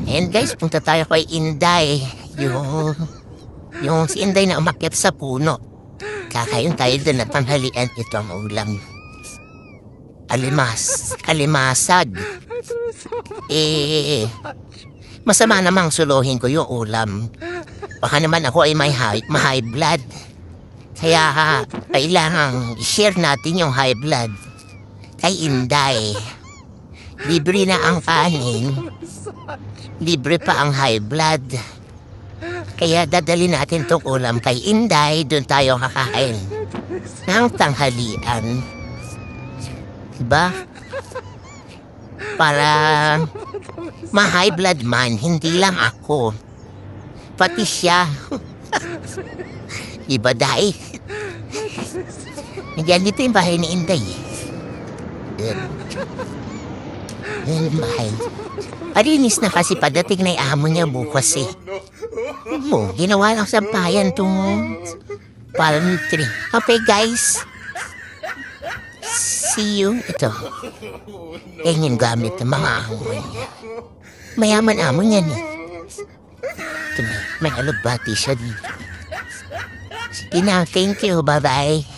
And guys, punta tayo kay Inday. Yung si Inday na umakyat sa puno. Kakain tayo doon at tanghalian. Ito ang ulam. Alimasag. Masama namang suluhin ko yung ulam. Baka naman ako ay may high blood. Kaya kailangan i-share natin yung high blood kay Inday. Libre na ang kanin. Libre pa ang high blood. Kaya dadali natin tong ulam kay Inday. Doon tayo kakain ng tanghalian. Diba? Para ma-high blood man, hindi lang ako. Pati siya. Iba dahil. Nandiyan dito yung bahay ni Inday. Yan yung bahay. Parinis na kasi padating na yung amo niya bukas eh. Ginawa lang sa bayan itong palm tree. Okay guys. See you. Ito. Yan yung gamit ng mga amo niya. Mayaman amo niya eh. Ito may alubati siya dito. Sige na, thank you. Bye-bye.